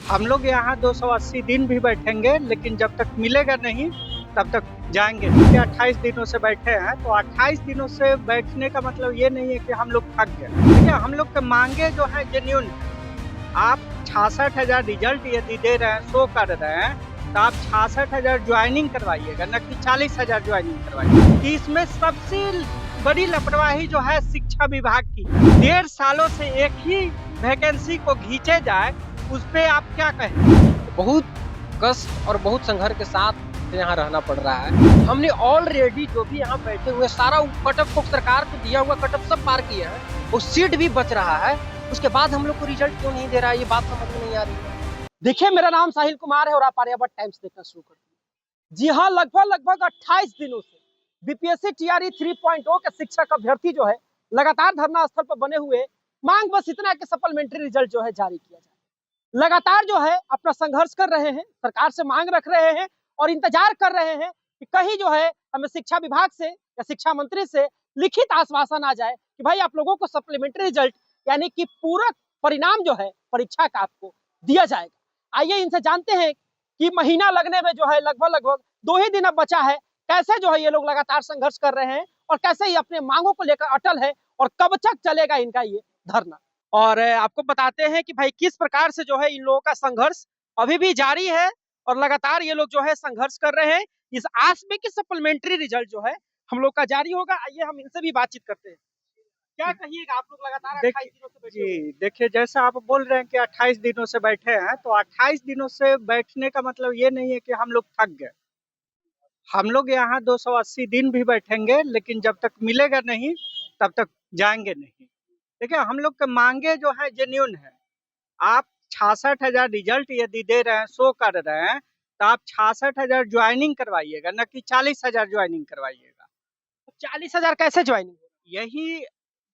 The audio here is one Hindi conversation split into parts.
हम लोग यहाँ 280 दिन भी बैठेंगे, लेकिन जब तक मिलेगा नहीं तब तक जाएंगे नहीं। 28 दिनों से बैठे हैं, तो 28 दिनों से बैठने का मतलब ये नहीं है कि हम लोग थक गए। देखिए, हम लोग के मांगे जो है जेन्युइन है। आप 66,000 रिजल्ट यदि दे रहे हैं, शो कर रहे हैं, तो आप 66,000 ज्वाइनिंग करवाइएगा, न कि 40,000 ज्वाइनिंग करवाइएगा। कि इसमें सबसे बड़ी लापरवाही जो है शिक्षा विभाग की। 1.5 सालों से एक ही वैकेंसी को खींचे जाए, उस पे आप क्या कहें? बहुत कष्ट और बहुत संघर्ष के साथ यहाँ रहना पड़ रहा है। हमने ऑलरेडी जो भी यहाँ बैठे हुए सारा कटअप को सरकार को दिया हुआ कटअप सब पार किया है, वो सीट भी बच रहा है। उसके बाद हम लोग को रिजल्ट क्यों नहीं दे रहा है, ये बात समझ में नहीं आ रही है। देखिए, मेरा नाम साहिल कुमार है और आप आर्यावर्त टाइम्स देखना शुरू कर दिए। जी हाँ, लगभग 28 दिनों से बीपीएससी टीआरई 3.0 के शिक्षक अभ्यर्थी जो है लगातार धरना स्थल पर बने हुए, मांग बस इतना कि सप्लीमेंट्री रिजल्ट जो है जारी किया जाए। लगातार जो है अपना संघर्ष कर रहे हैं, सरकार से मांग रख रहे हैं और इंतजार कर रहे हैं कि कहीं जो है हमें शिक्षा विभाग से या शिक्षा मंत्री से लिखित आश्वासन आ जाए कि भाई आप लोगों को सप्लीमेंट्री रिजल्ट यानी कि पूरक परिणाम जो है परीक्षा का आपको दिया जाएगा। आइए इनसे जानते हैं कि महीना लगने में जो है लगभग 2 ही दिन अब बचा है, कैसे जो है ये लोग लगातार संघर्ष कर रहे हैं और कैसे ही अपने मांगों को लेकर अटल है और कब तक चलेगा इनका ये धरना। और आपको बताते हैं कि भाई किस प्रकार से जो है इन लोगों का संघर्ष अभी भी जारी है और लगातार ये लोग जो है संघर्ष कर रहे हैं इस आस में कि सप्लीमेंट्री रिजल्ट जो है हम लोग का जारी होगा। आइए हम इनसे भी बातचीत करते हैं। क्या कहिएगा, आप लोग लगातार 28 दिनों से बैठे जी, देखिए, जैसा आप बोल रहे हैं कि 28 दिनों से बैठे हैं, तो 28 दिनों से बैठने का मतलब ये नहीं है कि हम लोग थक गए। हम लोग यहाँ 280 दिन भी बैठेंगे, लेकिन जब तक मिलेगा नहीं तब तक जाएंगे नहीं। देखिए, हम लोग के मांगे जो है जेन्युइन है। आप 66,000 रिजल्ट यदि दे रहे हैं, शो कर रहे हैं, तो आप 66,000 ज्वाइनिंग करवाइएगा, न कि 40,000 ज्वाइनिंग करवाइएगा। 40,000 कैसे ज्वाइनिंग? यही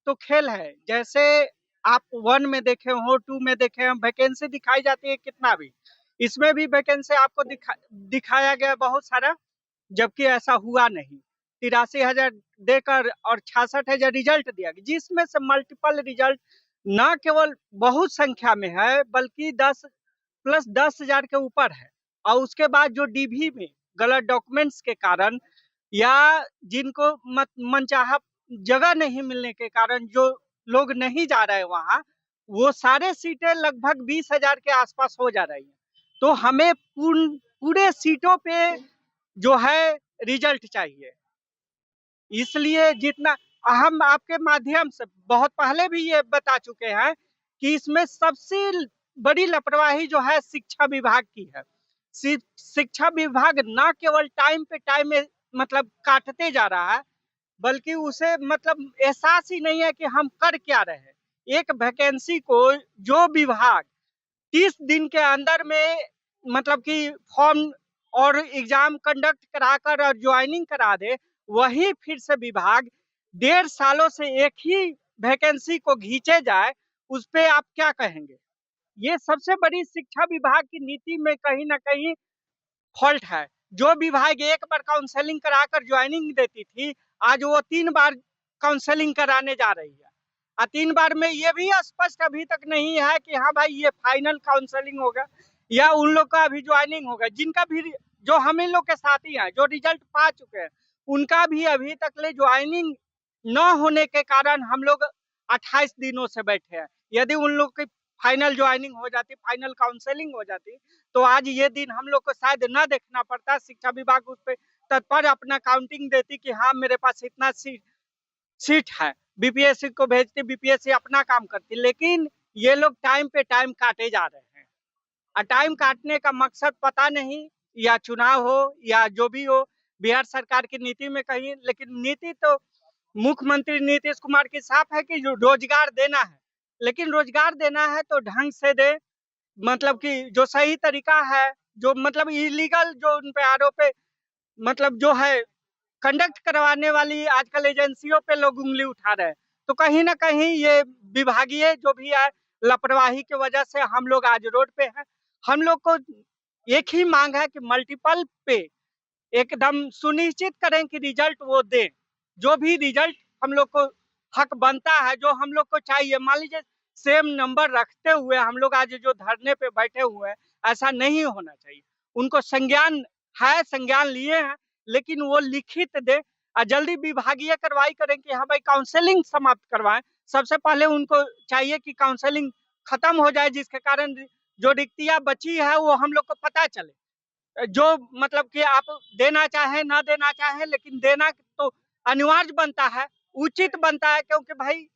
तो खेल है। जैसे आप 1 में देखे हो, 2 में देखे हो, वैकेंसी दिखाई जाती है कितना भी। इसमें भी वैकेंसी आपको दिखाया गया बहुत सारा, जबकि ऐसा हुआ नहीं। 83,000 देकर और 66,000 रिजल्ट दिया गया, जिसमें से मल्टीपल रिजल्ट न केवल बहुत संख्या में है, बल्कि 10 प्लस 10,000 के ऊपर है। और उसके बाद जो डीवी में गलत डॉक्यूमेंट्स के कारण या जिनको मनचाहा जगह नहीं मिलने के कारण जो लोग नहीं जा रहे वहाँ, वो सारे सीटें लगभग 20,000 के आसपास हो जा रही है। तो हमें पूरे सीटों पे जो है रिजल्ट चाहिए। इसलिए जितना हम आपके माध्यम से बहुत पहले भी ये बता चुके हैं कि इसमें सबसे बड़ी लापरवाही जो है शिक्षा विभाग की है। शिक्षा विभाग ना केवल टाइम पे टाइम में मतलब काटते जा रहा है, बल्कि उसे मतलब एहसास ही नहीं है कि हम कर क्या रहे हैं। एक वैकेंसी को जो विभाग 30 दिन के अंदर में मतलब कि फॉर्म और एग्जाम कंडक्ट कराकर और ज्वाइनिंग करा दे, वही फिर से विभाग 1.5 सालों से एक ही वैकेंसी को खींचे जाए, उस पे आप क्या कहेंगे? ये सबसे बड़ी शिक्षा विभाग की नीति में कहीं ना कहीं फॉल्ट है। जो विभाग एक बार काउंसलिंग कराकर ज्वाइनिंग देती थी, आज वो 3 बार काउंसलिंग कराने जा रही है। 3 बार में ये भी स्पष्ट अभी तक नहीं है कि हाँ भाई ये फाइनल काउंसलिंग होगा या उन लोग का अभी ज्वाइनिंग होगा। जिनका भी जो हम इन लोग के साथी हैं, जो रिजल्ट पा चुके हैं, उनका भी अभी तक ले ज्वाइनिंग न होने के कारण हम लोग 28 दिनों से बैठे हैं। यदि उन लोग की फाइनल ज्वाइनिंग हो जाती, फाइनल काउंसलिंग हो जाती, तो आज ये दिन हम लोग को शायद न देखना पड़ता। शिक्षा विभाग उस पर तत्पर अपना काउंटिंग देती कि हाँ मेरे पास इतना सीट है, बीपीएससी को भेजती, बीपीएससी अपना काम करती। लेकिन ये लोग टाइम पे टाइम काटे जा रहे हैं और टाइम काटने का मकसद पता नहीं, या चुनाव हो या जो भी हो, बिहार सरकार की नीति में कहीं, लेकिन नीति तो मुख्यमंत्री नीतीश कुमार की साफ है कि जो रोजगार देना है, लेकिन रोजगार देना है तो ढंग से दे, मतलब कि जो सही तरीका है, जो मतलब इलीगल जो उन पे आरोप है, मतलब जो है कंडक्ट करवाने वाली आजकल एजेंसियों पे लोग उंगली उठा रहे हैं। तो कहीं ना कहीं ये विभागीय जो भी है लापरवाही की वजह से हम लोग आज रोड पे हैं। हम लोग को एक ही मांग है कि मल्टीपल पे एकदम सुनिश्चित करें कि रिजल्ट वो दें, जो भी रिजल्ट हम लोग को हक बनता है, जो हम लोग को चाहिए। मान लीजिए सेम नंबर रखते हुए हम लोग आज जो धरने पे बैठे हुए हैं, ऐसा नहीं होना चाहिए। उनको संज्ञान है, संज्ञान लिए हैं, लेकिन वो लिखित दे और जल्दी विभागीय कार्रवाई करें कि हाँ भाई काउंसलिंग समाप्त करवाएं। सबसे पहले उनको चाहिए कि काउंसलिंग खत्म हो जाए, जिसके कारण जो रिक्तियां बची है वो हम लोग को पता चले। जो मतलब कि आप देना चाहे ना देना चाहे, लेकिन देना तो अनिवार्य बनता है, उचित बनता है, क्योंकि भाई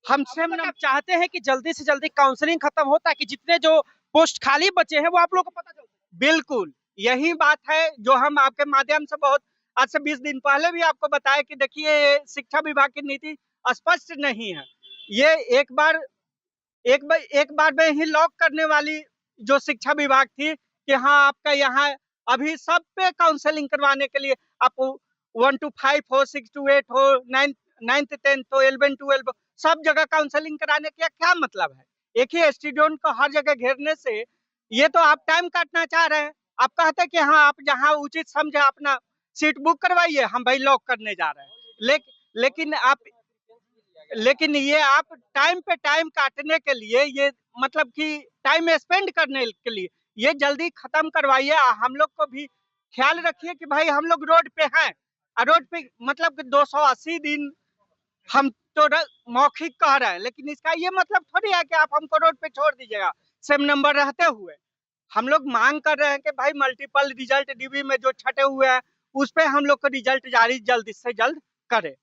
हमसे मतलब आप चाहते हैं कि जल्दी से जल्दी काउंसलिंग खत्म हो ताकि जितने जो पोस्ट खाली बचे हैं वो आप लोगों को पता चल सके। बिल्कुल यही बात है जो हम आपके माध्यम से बहुत आज से 20 दिन पहले भी आपको बताया कि देखिए शिक्षा विभाग की नीति स्पष्ट नहीं है। ये एक बार में ही लॉक करने वाली जो शिक्षा विभाग थी कि हाँ आपका यहाँ अभी सब पे काउंसलिंग करवाने के लिए आपको 1 to 5 हो, 6 to 8 हो, 9th 10th हो, 11 12 सब जगह काउंसलिंग कराने का क्या मतलब है? एक ही स्टूडेंट को हर जगह घेरने से ये तो आप टाइम काटना चाह रहे हैं। आप कहते हैं कि हाँ आप जहाँ उचित समझे अपना सीट बुक करवाइए, हम भाई लॉक करने जा रहे हैं। लेकिन ये आप टाइम पे टाइम काटने के लिए, ये मतलब कि टाइम स्पेंड करने के लिए ये जल्दी खत्म करवाइए। हम लोग को भी ख्याल रखिए कि भाई हम लोग रोड पे हैं, रोड पे मतलब कि 280 दिन हम तो मौखिक कह रहे हैं, लेकिन इसका ये मतलब थोड़ी है कि आप हमको रोड पे छोड़ दीजिएगा सेम नंबर रहते हुए। हम लोग मांग कर रहे हैं कि भाई मल्टीपल रिजल्ट डीबी में जो छटे हुए हैं उस पे हम लोग को रिजल्ट जारी जल्द से जल्द करे।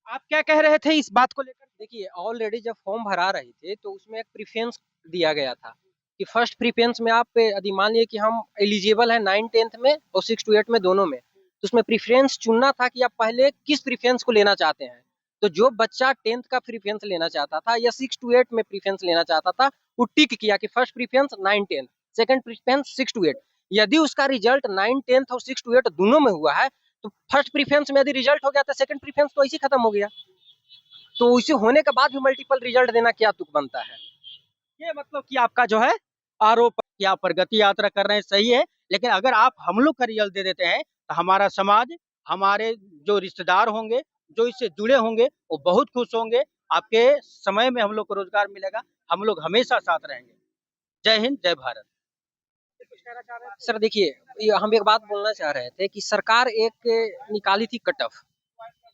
आप क्या कह रहे थे इस बात को लेकर? देखिए ऑलरेडी जब फॉर्म भरा रहे थे तो उसमें एक प्रीफरेंस दिया गया था कि फर्स्ट प्रीफरेंस में आप यदि मान लिए कि हम एलिजिबल है 9th 10th में और 6 to 8 में दोनों में, तो उसमें प्रीफरेंस चुनना था कि आप पहले किस प्रीफरेंस को लेना चाहते हैं। तो जो बच्चा 10th का प्रीफरेंस लेना चाहता था या 6 to 8 में प्रीफरेंस लेना चाहता था वो टिक किया कि first preference 9 10, second preference 6 to 8। यदि उसका रिजल्ट 9 10th और 6 to 8 दोनों में हुआ है तो फर्स्ट प्रीफरेंस में यदि रिजल्ट हो गया तो सेकंड प्रीफरेंस तो ऐसे खत्म हो गया। तो इसे होने के बाद भी मल्टीपल रिजल्ट देना क्या तुक बनता है? ये मतलब कि आपका जो है आरोप कि आप प्रगति यात्रा कर रहे हैं सही है, लेकिन अगर आप हम लोग का रिजल्ट दे देते हैं तो हमारा समाज, हमारे जो रिश्तेदार होंगे, जो इससे जुड़े होंगे, वो बहुत खुश होंगे। आपके समय में हम लोग को रोजगार मिलेगा, हम लोग हमेशा साथ रहेंगे। जय हिंद, जय भारत। सर देखिए हम एक बात बोलना चाह रहे थे कि सरकार एक निकाली थी कट ऑफ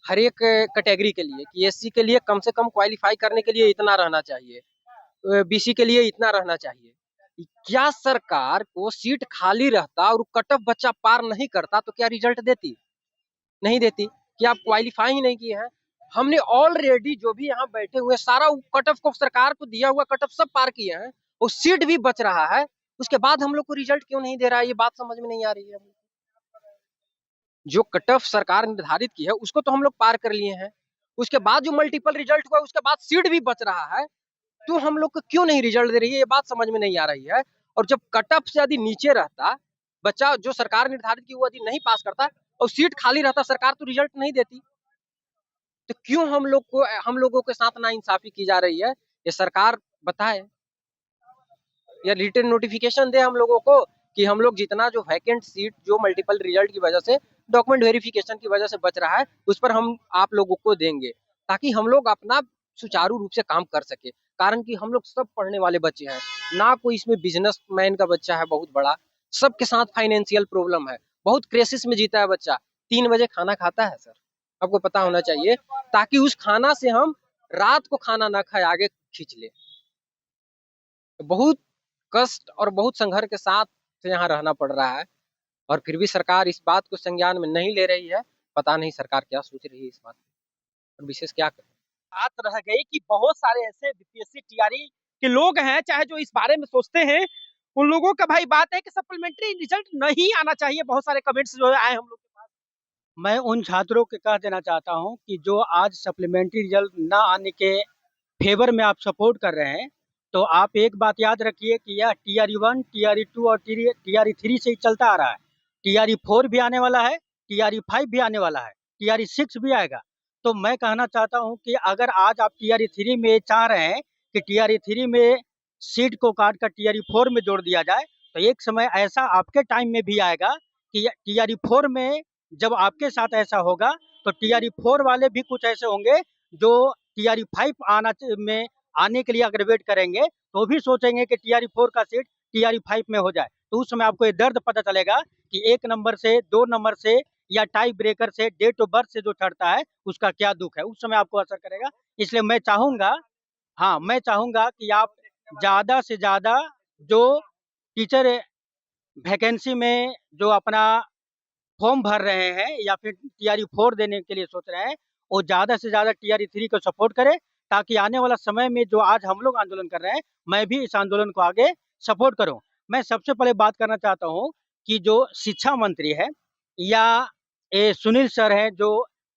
हर एक कैटेगरी के लिए कि एससी के लिए कम से कम क्वालिफाई करने के लिए इतना रहना चाहिए, बीसी के लिए इतना रहना चाहिए। क्या सरकार को सीट खाली रहता और कट ऑफ बच्चा पार नहीं करता तो क्या रिजल्ट देती? नहीं देती। कि आप क्वालिफाई ही नहीं किए हैं। हमने ऑलरेडी जो भी यहाँ बैठे हुए सारा कट ऑफ को सरकार को दिया हुआ कट ऑफ सब पार किए हैं और सीट भी बच रहा है, उसके बाद हम लोग को रिजल्ट क्यों नहीं दे रहा है? ये बात समझ में नहीं आ रही है। जो कट ऑफ सरकार निर्धारित की है उसको तो हम लोग पार कर लिए हैं, उसके बाद जो मल्टीपल रिजल्ट हुआ उसके बाद सीट भी बच रहा है, तो हम लोग को क्यों नहीं रिजल्ट दे रही है? ये बात समझ में नहीं आ रही है। और जब कट ऑफ से यदि नीचे रहता बच्चा, जो सरकार निर्धारित की वो यदि नहीं पास करता और सीट खाली रहता, सरकार तो रिजल्ट नहीं देती। तो क्यों हम लोगों के साथ नाइंसाफी की जा रही है? ये सरकार बताए या रिटन नोटिफिकेशन दे हम लोगों को कि हम लोग जितना जो वैकेंट सीट जो मल्टीपल रिजल्ट की वजह से, डॉक्यूमेंट वेरिफिकेशन की वजह से बच रहा है, उस पर हम आप लोगों को देंगे ताकि हम लोग अपना सुचारू रूप से काम कर सके। कारण कि हम लोग सब पढ़ने वाले बच्चे हैं, ना कोई इसमें बिजनेसमैन का बच्चा है बहुत बड़ा, सबके साथ फाइनेंशियल प्रॉब्लम है, बहुत क्राइसिस में जीता है बच्चा। 3 बजे खाना खाता है सर, आपको पता होना चाहिए, ताकि उस खाना से हम रात को खाना ना खाए आगे खींच ले। बहुत कष्ट और बहुत संघर्ष के साथ यहाँ रहना पड़ रहा है और फिर भी सरकार इस बात को संज्ञान में नहीं ले रही है। पता नहीं सरकार क्या सोच रही है इस बात पर, और विशेष क्या करें। बात रह गई कि बहुत सारे ऐसे बीपीएससी टीआरई के लोग हैं चाहे जो इस बारे में सोचते हैं, उन लोगों का भाई बात है कि सप्लीमेंट्री रिजल्ट नहीं आना चाहिए। बहुत सारे कमेंट्स जो आए हम लोग के पास। मैं उन छात्रों के कह देना चाहता हूं कि जो आज सप्लीमेंट्री रिजल्ट ना आने के फेवर में आप सपोर्ट कर रहे हैं, तो आप एक बात याद रखिए कि यह टीआरई 1, टीआरई 2 और टीआरई 3 से ही चलता आ रहा है। टीआरई 4 भी आने वाला है, टीआरई 5 भी आने वाला है, टीआरई 6 भी आएगा। तो मैं कहना चाहता हूं कि अगर आज आप टीआरई 3 में चाह रहे हैं कि टीआरई 3 में सीट को काट कर टीआरई 4 में जोड़ दिया जाए, तो एक समय ऐसा आपके टाइम में भी आएगा कि टीआरई 4 में जब आपके साथ ऐसा होगा तो टीआरई 4 वाले भी कुछ ऐसे होंगे जो टीआरई 5 में आने के लिए अगर वेट करेंगे तो भी सोचेंगे कि टीआरई 4 का सीट टीआरई 5 में हो जाए। तो उस समय आपको ये दर्द पता चलेगा कि 1 नंबर से 2 नंबर से या टाई ब्रेकर से डेट ऑफ बर्थ से जो चढ़ता है उसका क्या दुख है, उस समय आपको असर करेगा। इसलिए मैं चाहूंगा, हाँ मैं चाहूंगा कि आप ज्यादा से ज्यादा जो टीचर वैकेंसी में जो अपना फॉर्म भर रहे हैं या फिर टीआरई 4 देने के लिए सोच रहे हैं, वो ज्यादा से ज्यादा टीआरई 3 को सपोर्ट करे, ताकि आने वाला समय में जो आज हम लोग आंदोलन कर रहे हैं, मैं भी इस आंदोलन को आगे सपोर्ट करूं। मैं सबसे पहले बात करना चाहता हूं कि जो शिक्षा मंत्री है या सुनील सर है जो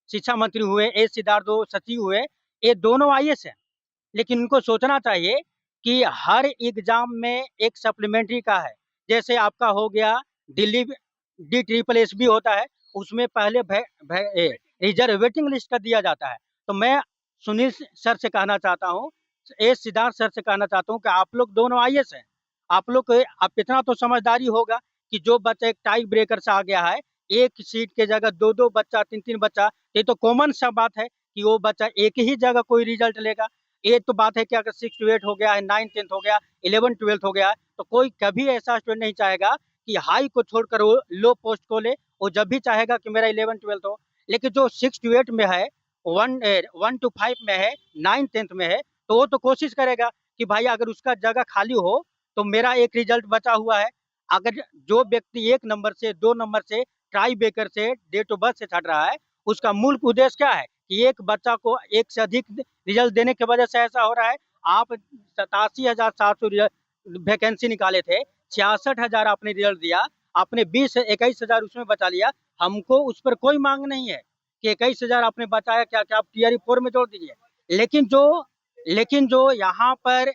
शिक्षा मंत्री हुए, सिद्धार्थ जो सचिव हुए, ये दोनों आईएएस हैं। लेकिन उनको सोचना चाहिए कि हर एग्जाम में एक सप्लीमेंट्री का है। जैसे आपका हो गया दिल्ली DSSB होता है, उसमें पहले रिजर्व वेटिंग लिस्ट का दिया जाता है। तो मैं सुनील सर से कहना चाहता हूँ, सिद्धार्थ सर से कहना चाहता हूँ कि आप लोग दोनों आईएएस हैं, आप लोग आप इतना तो समझदारी होगा कि जो बच्चा एक टाई ब्रेकर से आ गया है, एक सीट के जगह 2-2 बच्चा 3-3 बच्चा, ये तो कॉमन सा बात है कि वो बच्चा एक ही जगह कोई रिजल्ट लेगा। ये तो बात है कि अगर 6 to 8 हो गया है, 9 10 हो गया, 11 12 हो गया, तो कोई कभी ऐसा स्टूडेंट नहीं चाहेगा कि हाई को छोड़कर वो लो पोस्ट को ले। वो जब भी चाहेगा कि मेरा 11 12 हो। लेकिन जो 6 to 8 में है, 1 to 5 में है, 9 10 में है, तो वो तो कोशिश करेगा कि भाई अगर उसका जगह खाली हो तो मेरा एक रिजल्ट बचा हुआ है। अगर जो व्यक्ति 1 नंबर से 2 नंबर से ट्राई बेकर से डेट ऑफ बर्थ से छट रहा है, उसका मूल उद्देश्य क्या है कि एक बच्चा को एक से अधिक रिजल्ट देने की वजह से ऐसा हो रहा है। आप 87,700 वैकेंसी निकाले थे, 66,000 आपने रिजल्ट दिया, आपने 20-21,000 उसमें बचा लिया। हमको उस पर कोई मांग नहीं है कि 21,000 आपने बचाया, क्या क्या आप टीआरई 4 में जोड़ दीजिए। लेकिन जो यहाँ पर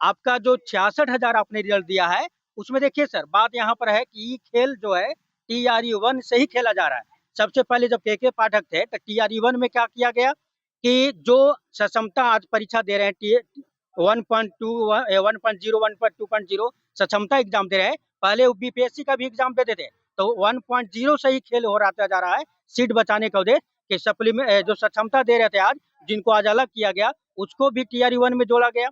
आपका जो 66,000 आपने रिजल्ट दिया है, उसमें देखिए सर, बात यहाँ पर है कि खेल जो है टीआरई 1 से ही खेला जा रहा है। सबसे पहले जब के पाठक थे तो टीआरई 1 में क्या किया गया कि जो सक्षमता आज परीक्षा दे रहे हैं 1.2 1.0 1.2.0 सक्षमता एग्जाम दे रहे हैं, पहले वो बीपीएससी का भी एग्जाम देते थे। तो 1.0 से ही खेल हो रहा जा रहा है, सीट बचाने का उद्देश्य कि सप्लीमेंट जो सक्षमता दे रहे थे आज, जिनको आज अलग किया गया, उसको भी टीआरई 1 में जोड़ा गया।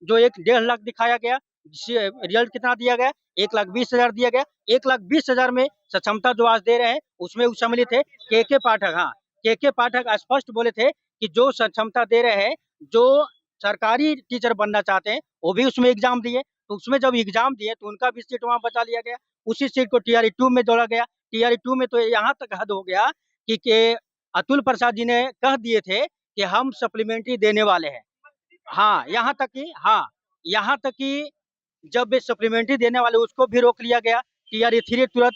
जो 1.5 लाख दिखाया गया, रिजल्ट कितना दिया गया, 1,20,000 दिया गया। 1,20,000 में सक्षमता जो आज दे रहे हैं उसमें सम्मिलित है के पाठक। हाँ, के पाठक स्पष्ट बोले थे कि जो सक्षमता दे रहे हैं, जो सरकारी टीचर बनना चाहते हैं, वो भी उसमें एग्जाम दिए। तो उसमें जब एग्जाम दिए तो उनका भी सीट वहां बचा लिया गया, उसी सीट को टीआरई 2 में जोड़ा गया। टीआरई 2 में तो यहाँ तक हद हो गया कि अतुल प्रसाद जी ने कह दिए थे कि हम सप्लीमेंट्री देने वाले हैं। हाँ, यहाँ तक कि जब वे सप्लीमेंट्री देने वाले उसको भी रोक लिया गया। टीआरई 3 तुरंत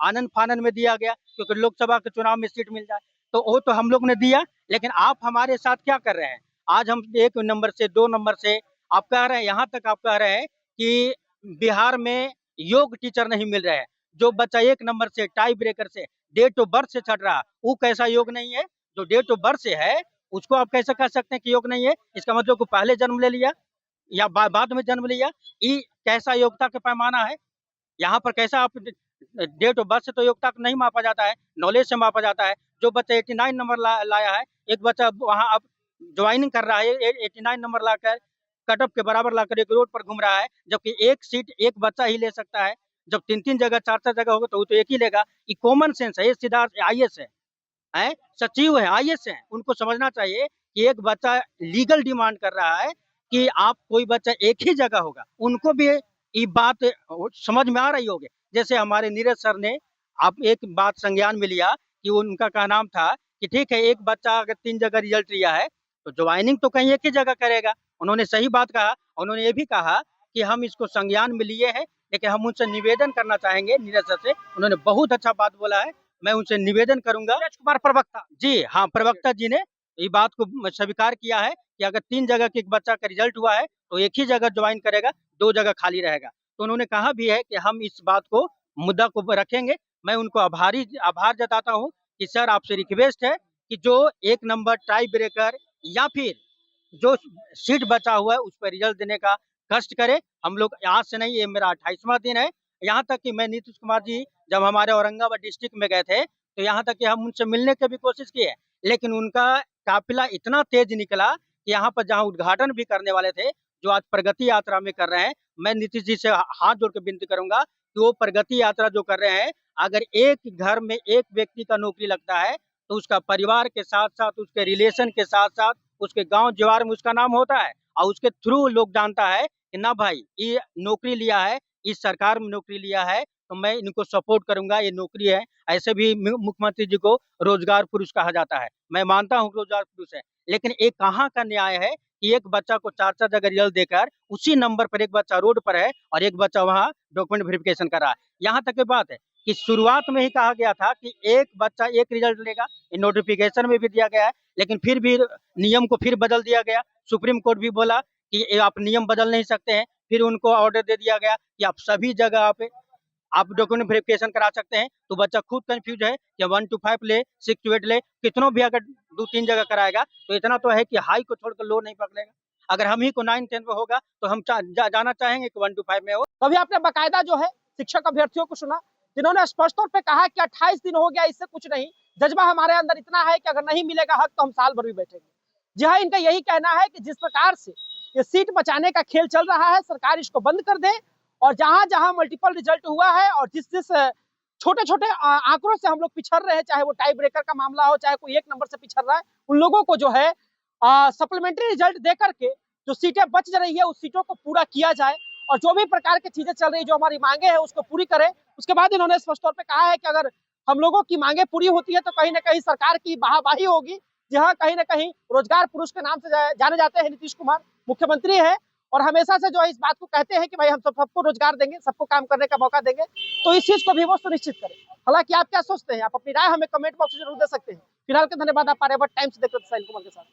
आनन फानन में दिया गया क्योंकि लोकसभा के चुनाव में सीट मिल जाए। तो वो तो हम लोग ने दिया, लेकिन आप हमारे साथ क्या कर रहे हैं? आज हम 1 नंबर से 2 नंबर से आप कह रहे हैं, यहाँ तक आप कह रहे हैं कि बिहार में योग टीचर नहीं मिल रहे हैं। जो बच्चा 1 नंबर से टाई ब्रेकर से डेट ऑफ बर्थ से चढ़ रहा, वो कैसा योग नहीं है? जो डेट ऑफ बर्थ से है उसको आप कैसे कह सकते हैं कि योग नहीं है? इसका मतलब को पहले जन्म ले लिया या बाद में जन्म लिया, ये कैसा योग्यता का पैमाना है? यहाँ पर कैसा आप डेट ऑफ बर्थ से तो योग्यता नहीं मापा जाता है, नॉलेज से मापा जाता है। जो बच्चा 89 नंबर लाया है, एक बच्चा वहाँ अब ज्वाइनिंग कर रहा है, 89 नंबर लाकर कट ऑफ के बराबर लाकर एक रोड पर घूम रहा है, जबकि एक सीट एक बच्चा ही ले सकता है। जब 3-3 जगह 4-4 जगह होगा तो वो तो एक ही लेगा। ये कॉमन सेंस है। ये सिद्धार्थ आईएएस है, सचिव है, आईएएस है, उनको समझना चाहिए कि एक बच्चा लीगल डिमांड कर रहा है कि आप कोई बच्चा एक ही जगह होगा, उनको भी ये बात समझ में आ रही होगी। जैसे हमारे नीरज सर ने आप एक बात संज्ञान में लिया कि उनका कहना था कि ठीक है, एक बच्चा अगर 3 जगह रिजल्ट लिया है तो ज्वाइनिंग तो कहीं एक ही जगह करेगा। उन्होंने सही बात कहा। उन्होंने ये भी कहा कि हम इसको संज्ञान में लिए हैं, लेकिन हम उनसे निवेदन करना चाहेंगे नीरज सर से। उन्होंने बहुत अच्छा बात बोला है, मैं उनसे निवेदन करूंगा। कुमार प्रवक्ता जी हाँ, प्रवक्ता जी ने ये बात को स्वीकार किया है कि अगर 3 जगह के एक बच्चा का रिजल्ट हुआ है तो एक ही जगह ज्वाइन करेगा, 2 जगह खाली रहेगा। तो उन्होंने कहा भी है कि हम इस बात को मुद्दा को रखेंगे। मैं उनको आभार जताता हूँ कि सर आपसे रिक्वेस्ट है कि जो 1 नंबर टाई ब्रेकर या फिर जो सीट बचा हुआ है उस पर रिजल्ट देने का कष्ट करे। हम लोग आज से नहीं, ये मेरा 28वां दिन है। यहाँ तक कि मैं नीतीश कुमार जी जब हमारे औरंगाबाद डिस्ट्रिक्ट में गए थे तो यहाँ तक कि हम उनसे मिलने की भी कोशिश किए, लेकिन उनका काफिला इतना तेज निकला कि यहाँ पर जहाँ उद्घाटन भी करने वाले थे, जो आज प्रगति यात्रा में कर रहे हैं, मैं नीतीश जी से हाथ जोड़ के विनती करूंगा कि वो प्रगति यात्रा जो कर रहे हैं, अगर एक घर में एक व्यक्ति का नौकरी लगता है तो उसका परिवार के साथ साथ, उसके रिलेशन के साथ साथ, उसके गांव जवार में उसका नाम होता है और उसके थ्रू लोग जानता है कि ना भाई ये नौकरी लिया है, इस सरकार में नौकरी लिया है, तो मैं इनको सपोर्ट करूंगा, ये नौकरी है। ऐसे भी मुख्यमंत्री जी को रोजगार पुरुष कहा जाता है, मैं मानता हूँ रोजगार पुरुष है, लेकिन एक कहाँ का न्याय है कि एक बच्चा को 4-4 जगह रिजल्ट देकर उसी नंबर पर एक बच्चा रोड पर है और एक बच्चा वहाँ डॉक्यूमेंट वेरिफिकेशन कर रहा है। यहाँ तक की बात है कि शुरुआत में ही कहा गया था कि एक बच्चा एक रिजल्ट लेगा, नोटिफिकेशन में भी दिया गया है, लेकिन फिर भी नियम को फिर बदल दिया गया। सुप्रीम कोर्ट भी बोला कि आप नियम बदल नहीं सकते हैं, फिर उनको ऑर्डर दे दिया गया कि आप सभी जगह पे आप डॉक्यूमेंट वेरिफिकेशन करा सकते हैं। तो बच्चा खुद कंफ्यूज है कि 1 to 5 ले, 6 to 8 ले, कितनों भी अगर 2-3 जगह कराएगा तो इतना तो है कि हाई को छोड़कर लो नहीं पकड़ेगा। अगर हम ही को 9-10 में होगा तो हम जाना चाहेंगे कि 1 to 5 में हो। तभी आपने बाकायदा जो है शिक्षक अभ्यर्थियों को सुना, जिन्होंने स्पष्ट तौर पे कहा कि 28 दिन हो गया, इससे कुछ नहीं, जज्बा हमारे अंदर इतना है कि अगर नहीं मिलेगा हक तो हम साल भर भी बैठेंगे। जी हाँ, इनका यही कहना है कि जिस प्रकार से ये सीट बचाने का खेल चल रहा है, सरकार इसको बंद कर दे और जहां जहां मल्टीपल रिजल्ट हुआ है और जिस जिस छोटे छोटे आंकड़ों से हम लोग पिछड़ रहे हैं, चाहे वो टाई ब्रेकर का मामला हो, चाहे कोई एक नंबर से पिछड़ रहा है, उन लोगों को जो है सप्लीमेंट्री रिजल्ट दे करके जो सीटें बच रही है उस सीटों को पूरा किया जाए और जो भी प्रकार की चीजें चल रही है, जो हमारी मांगे हैं उसको पूरी करें। उसके बाद इन्होंने स्पष्ट तौर पे कहा है कि अगर हम लोगों की मांगे पूरी होती है तो कहीं ना कहीं सरकार की वाहवाही होगी। जहां कहीं ना कहीं रोजगार पुरुष के नाम से जाने जाते हैं नीतीश कुमार, मुख्यमंत्री है और हमेशा से जो है इस बात को कहते हैं कि भाई हम सबको रोजगार देंगे, सबको काम करने का मौका देंगे, तो इस चीज को भी वो सुनिश्चित करें। हालांकि आप क्या सोचते हैं, आप अपनी राय हमें कमेंट बॉक्स में जरूर दे सकते हैं। फिलहाल के धन्यवाद, आप आर्यावर्त टाइम्स देख रहे थे साहिल कुमार के साथ।